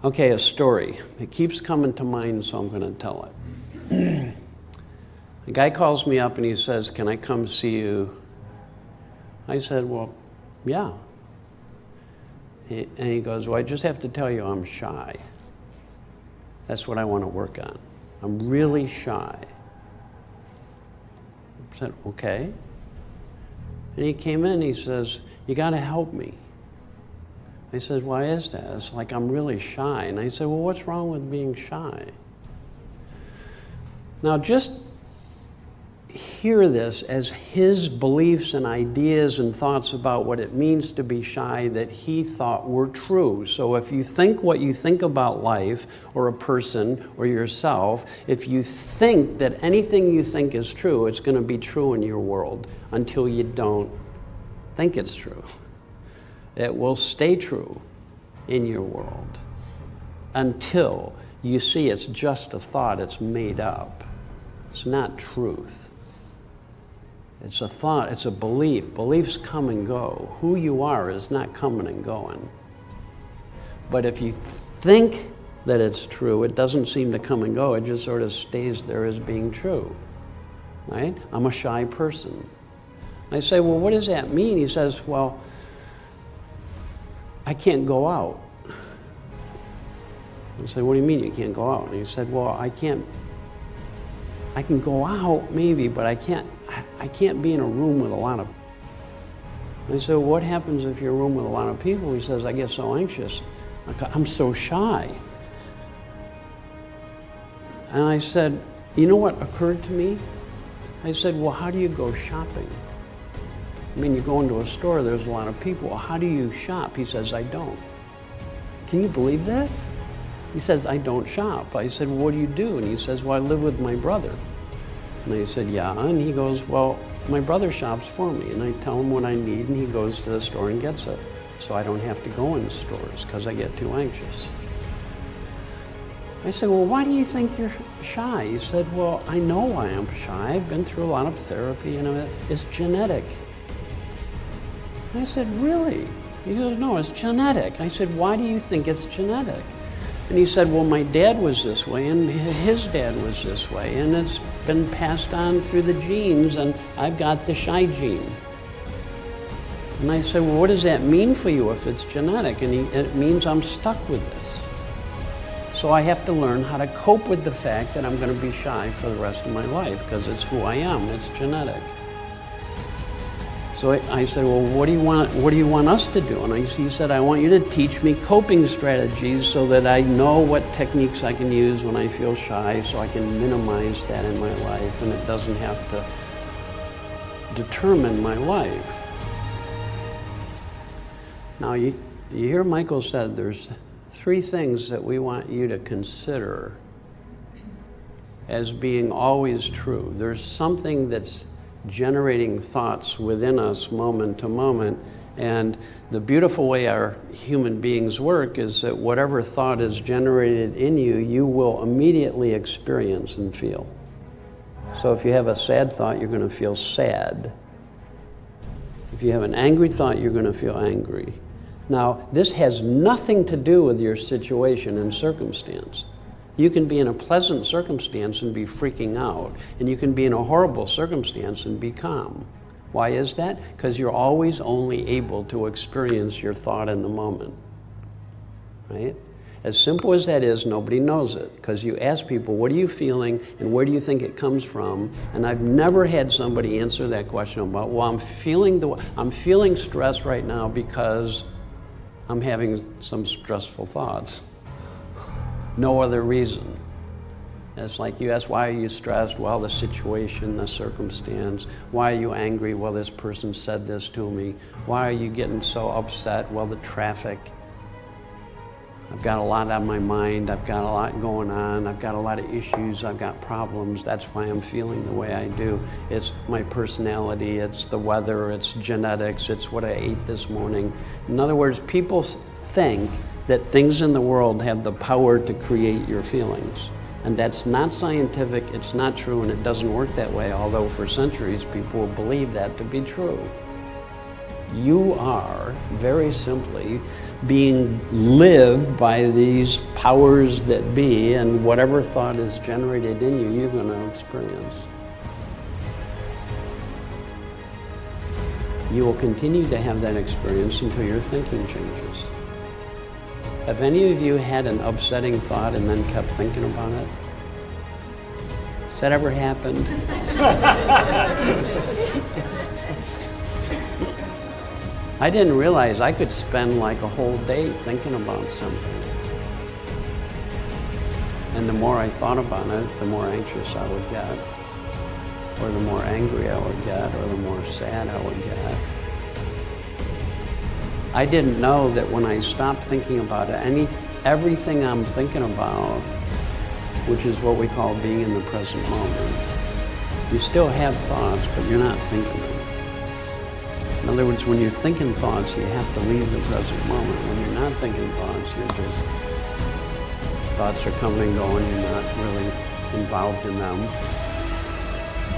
Okay, a story. It keeps coming to mind, so I'm going to tell it. A guy calls me up and he says, "Can I come see you?" I said, "Well, yeah." And he goes, "Well, I just have to tell you I'm shy. That's what I want to work on. I'm really shy." I said, "Okay." And he came in and he says, "You got to help me." I said, "Why is that?" It's like, I'm really shy. And I said, "Well, what's wrong with being shy?" Now, just hear this as his beliefs and ideas and thoughts about what it means to be shy that he thought were true. So if you think what you think about life or a person or yourself, if you think that anything you think is true, it's going to be true in your world until you don't think it's true. It will stay true in your world until you see it's just a thought, it's made up. It's not truth. It's a thought, it's a belief. Beliefs come and go. Who you are is not coming and going. But if you think that it's true, it doesn't seem to come and go. It just sort of stays there as being true, right? I'm a shy person. I say, "Well, what does that mean?" He says, "Well, I can't go out." I said, "What do you mean you can't go out?" And he said, "Well, I can go out maybe, but I can't be in a room with a lot of people." I said, "Well, what happens if you're in a room with a lot of people?" He says, "I get so anxious. I'm so shy." And I said, "You know what occurred to me?" I said, "Well, how do you go shopping? I mean, you go into a store, there's a lot of people. How do you shop?" He says, "I don't." Can you believe this? He says, "I don't shop." I said, "Well, what do you do?" And he says, "Well, I live with my brother." And I said, "Yeah." And he goes, "Well, my brother shops for me." And I tell him what I need, and he goes to the store and gets it. So I don't have to go in the stores because I get too anxious. I said, "Well, why do you think you're shy?" He said, "Well, I know why I'm shy. I've been through a lot of therapy, and it's genetic." I said, "Really?" He goes, "No, it's genetic." I said, "Why do you think it's genetic?" And he said, "Well, my dad was this way, and his dad was this way, and it's been passed on through the genes, and I've got the shy gene." And I said, "Well, what does that mean for you if it's genetic?" And it means I'm stuck with this. So I have to learn how to cope with the fact that I'm going to be shy for the rest of my life, because it's who I am, it's genetic. So I said, "Well, what do you want us to do?" And he said, "I want you to teach me coping strategies so that I know what techniques I can use when I feel shy, so I can minimize that in my life and it doesn't have to determine my life." Now, you hear Michael said there's 3 things that we want you to consider as being always true. There's something that's generating thoughts within us moment to moment, and the beautiful way our human beings work is that whatever thought is generated in you, you will immediately experience and feel. So if you have a sad thought, you're going to feel sad. If you have an angry thought, you're going to feel angry. Now, this has nothing to do with your situation and circumstance. You can be in a pleasant circumstance and be freaking out, and you can be in a horrible circumstance and be calm. Why is that? Because you're always only able to experience your thought in the moment, right? As simple as that is, nobody knows it, because you ask people, "What are you feeling, and where do you think it comes from?" And I've never had somebody answer that question about, "Well, I'm feeling stressed right now because I'm having some stressful thoughts." No other reason. It's like you ask, "Why are you stressed?" "Well, the situation, the circumstance." "Why are you angry?" "Well, this person said this to me." "Why are you getting so upset?" "Well, the traffic. I've got a lot on my mind. I've got a lot going on. I've got a lot of issues. I've got problems. That's why I'm feeling the way I do. It's my personality. It's the weather. It's genetics. It's what I ate this morning." In other words, people think that things in the world have the power to create your feelings. And that's not scientific, it's not true, and it doesn't work that way, although for centuries people believed that to be true. You are, very simply, being lived by these powers that be, and whatever thought is generated in you, you're going to experience. You will continue to have that experience until your thinking changes. Have any of you had an upsetting thought and then kept thinking about it? Has that ever happened? I didn't realize I could spend like a whole day thinking about something. And the more I thought about it, the more anxious I would get, or the more angry I would get, or the more sad I would get. I didn't know that when I stopped thinking about it, everything I'm thinking about, which is what we call being in the present moment, you still have thoughts, but you're not thinking them. In other words, when you're thinking thoughts, you have to leave the present moment. When you're not thinking thoughts, thoughts are coming and going, you're not really involved in them.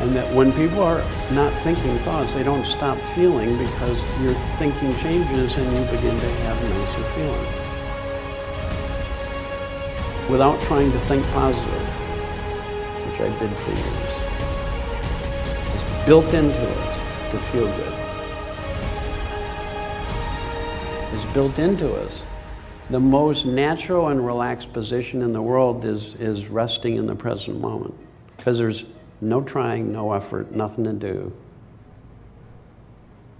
And that when people are not thinking thoughts, they don't stop feeling because your thinking changes and you begin to have nicer feelings. Without trying to think positive, which I did for years. It's built into us to feel good. It's built into us. The most natural and relaxed position in the world is resting in the present moment, because there's no trying, no effort, nothing to do.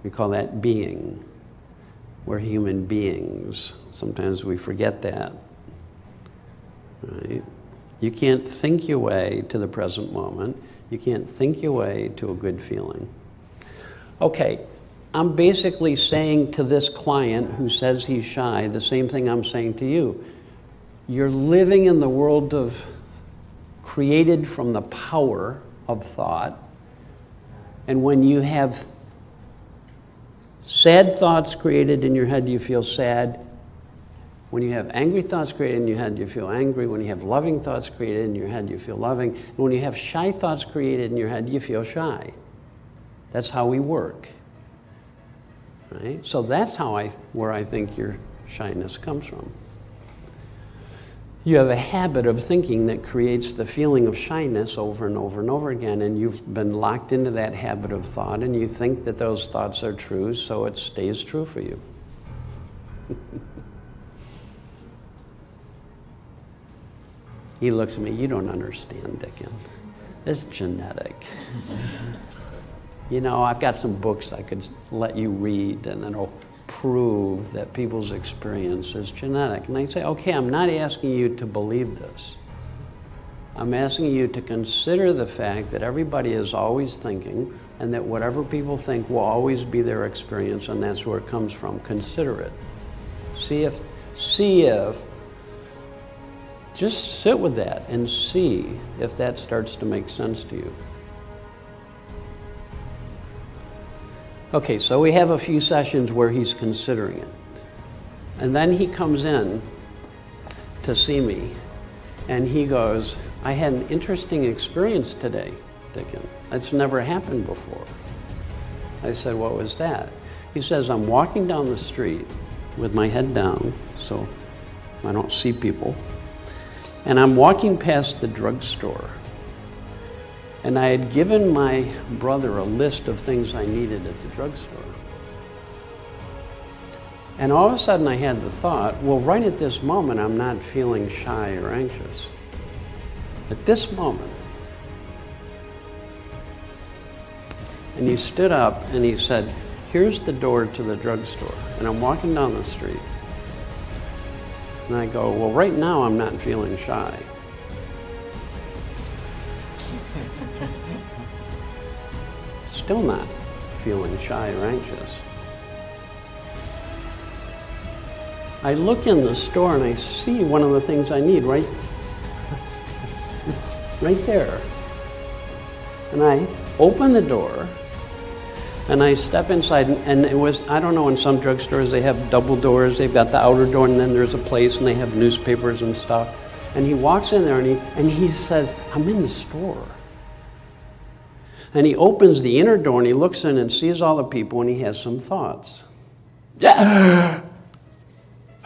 We call that being. We're human beings. Sometimes we forget that. Right? You can't think your way to the present moment. You can't think your way to a good feeling. Okay, I'm basically saying to this client who says he's shy the same thing I'm saying to you. You're living in the world created from the power of thought. And when you have sad thoughts created in your head, you feel sad. When you have angry thoughts created in your head, you feel angry. When you have loving thoughts created in your head, you feel loving. And when you have shy thoughts created in your head, you feel shy. That's how we work. Right? So that's where I think your shyness comes from. You have a habit of thinking that creates the feeling of shyness over and over and over again, and you've been locked into that habit of thought, and you think that those thoughts are true, so it stays true for you. He looks at me, you don't understand, Dickin. It's genetic. You know, I've got some books I could let you read, and it'll prove that people's experience is genetic. And I say, okay, I'm not asking you to believe this. I'm asking you to consider the fact that everybody is always thinking, and that whatever people think will always be their experience, and that's where it comes from. Consider it. See if, just sit with that and see if that starts to make sense to you. Okay, so we have a few sessions where he's considering it. And then he comes in to see me, and he goes, I had an interesting experience today, Dickin. That's never happened before. I said, what was that? He says, I'm walking down the street with my head down, so I don't see people, and I'm walking past the drugstore. And I had given my brother a list of things I needed at the drugstore. And all of a sudden I had the thought, well, right at this moment, I'm not feeling shy or anxious. At this moment. And he stood up and he said, here's the door to the drugstore. And I'm walking down the street. And I go, well, right now I'm not feeling shy. Still not feeling shy or anxious. I look in the store and I see one of the things I need right there. And I open the door and I step inside, and it was, I don't know, in some drugstores they have double doors. They've got the outer door and then there's a place and they have newspapers and stuff. And he walks in there and he says, I'm in the store. And he opens the inner door and he looks in and sees all the people and he has some thoughts. Yeah.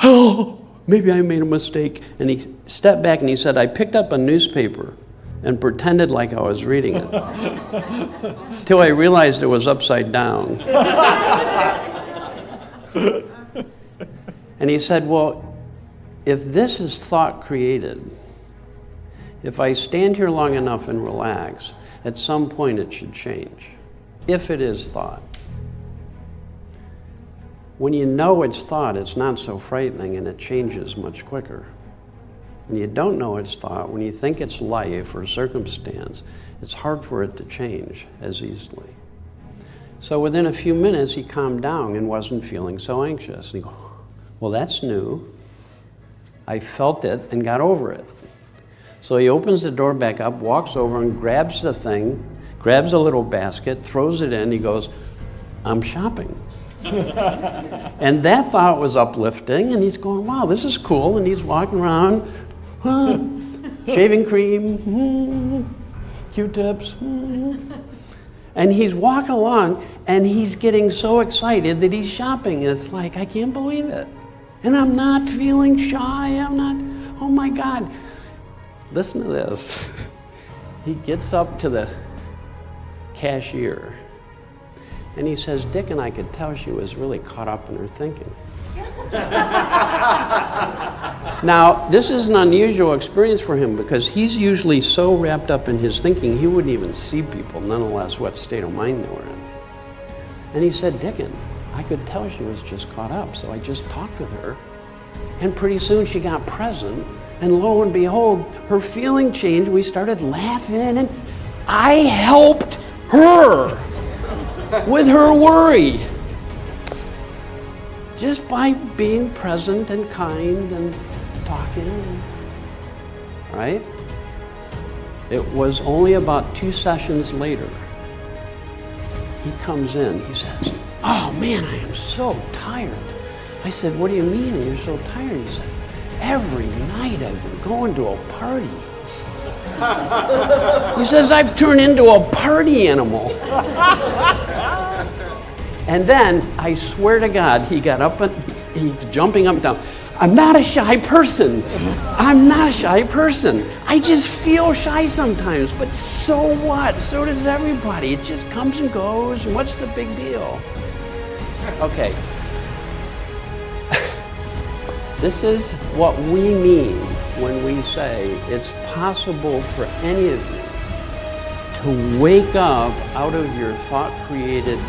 Oh, maybe I made a mistake. And he stepped back and he said, I picked up a newspaper and pretended like I was reading it. Till I realized it was upside down. And he said, well, if this is thought created, if I stand here long enough and relax, at some point it should change, if it is thought. When you know it's thought, it's not so frightening and it changes much quicker. When you don't know it's thought, when you think it's life or circumstance, it's hard for it to change as easily. So within a few minutes, he calmed down and wasn't feeling so anxious. And he goes, well, that's new. I felt it and got over it. So he opens the door back up, walks over and grabs the thing, grabs a little basket, throws it in. He goes, I'm shopping. And that thought was uplifting, and he's going, wow, this is cool. And he's walking around, shaving cream, Q-tips. And he's walking along, and he's getting so excited that he's shopping. And it's like, I can't believe it. And I'm not feeling shy. I'm not, oh my God. Listen to this. He gets up to the cashier and he says, Dick, and I could tell she was really caught up in her thinking. Now, this is an unusual experience for him because he's usually so wrapped up in his thinking he wouldn't even see people, nonetheless what state of mind they were in. And he said, Dickon, I could tell she was just caught up, so I just talked with her. And pretty soon she got present. And lo and behold, her feeling changed. We started laughing, and I helped her with her worry. Just by being present and kind and talking, right? It was only about 2 sessions later. He comes in, he says, oh man, I am so tired. I said, what do you mean you're so tired? He says, every night I've been going to a party. He says, I've turned into a party animal. And then, I swear to God, he got up and he's jumping up and down. I'm not a shy person. I'm not a shy person. I just feel shy sometimes, but so what? So does everybody. It just comes and goes, and what's the big deal? Okay. This is what we mean when we say it's possible for any of you to wake up out of your thought-created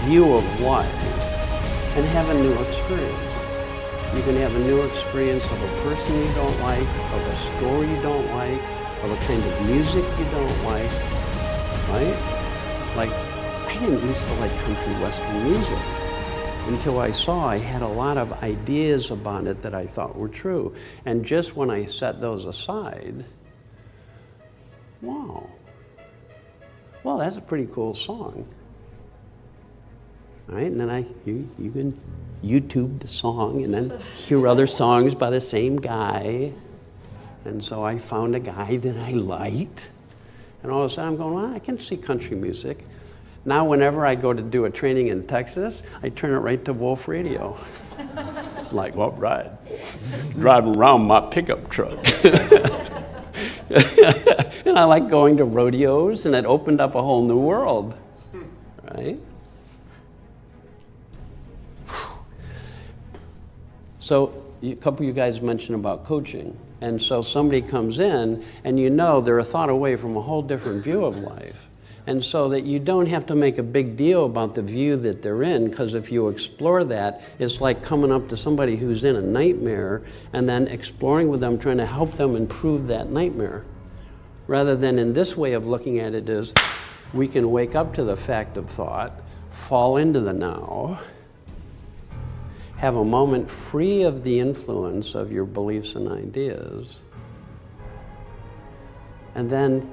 view of life and have a new experience. You can have a new experience of a person you don't like, of a story you don't like, of a kind of music you don't like, right? Like, I didn't used to like country western music until I saw I had a lot of ideas about it that I thought were true. And just when I set those aside, wow, well, that's a pretty cool song. All right, and then you can YouTube the song and then hear other songs by the same guy. And so I found a guy that I liked. And all of a sudden I'm going, well, I can see country music. Now whenever I go to do a training in Texas, I turn it right to Wolf Radio. It's like, what ride? Driving around my pickup truck. And I like going to rodeos, and it opened up a whole new world, right? So a couple of you guys mentioned about coaching. And so somebody comes in and you know they're a thought away from a whole different view of life. And so that you don't have to make a big deal about the view that they're in, because if you explore that, it's like coming up to somebody who's in a nightmare and then exploring with them, trying to help them improve that nightmare. Rather than in this way of looking at it is, we can wake up to the fact of thought, fall into the now, have a moment free of the influence of your beliefs and ideas. And then,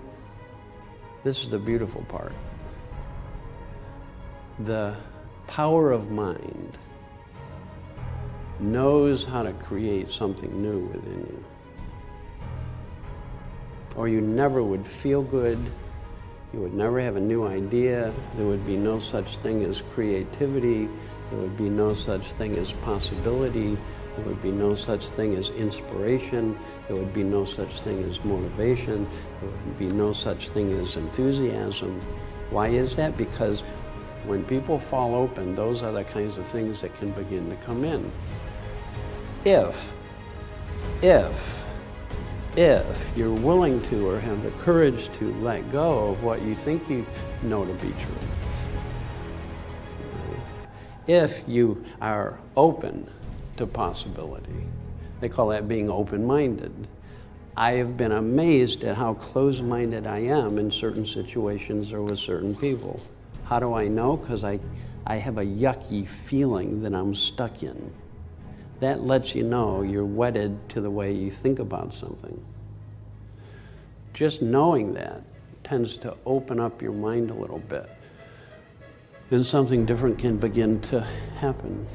this is the beautiful part. The power of mind knows how to create something new within you. Or you never would feel good, You would never have a new idea. There would be no such thing as creativity. There would be no such thing as possibility. There would be no such thing as inspiration. There would be no such thing as motivation. There would be no such thing as enthusiasm. Why is that? Because when people fall open, those are the kinds of things that can begin to come in. If you're willing to or have the courage to let go of what you think you know to be true. If you are open to possibility. They call that being open-minded. I have been amazed at how close-minded I am in certain situations or with certain people. How do I know? Because I have a yucky feeling that I'm stuck in. That lets you know you're wedded to the way you think about something. Just knowing that tends to open up your mind a little bit. Then something different can begin to happen.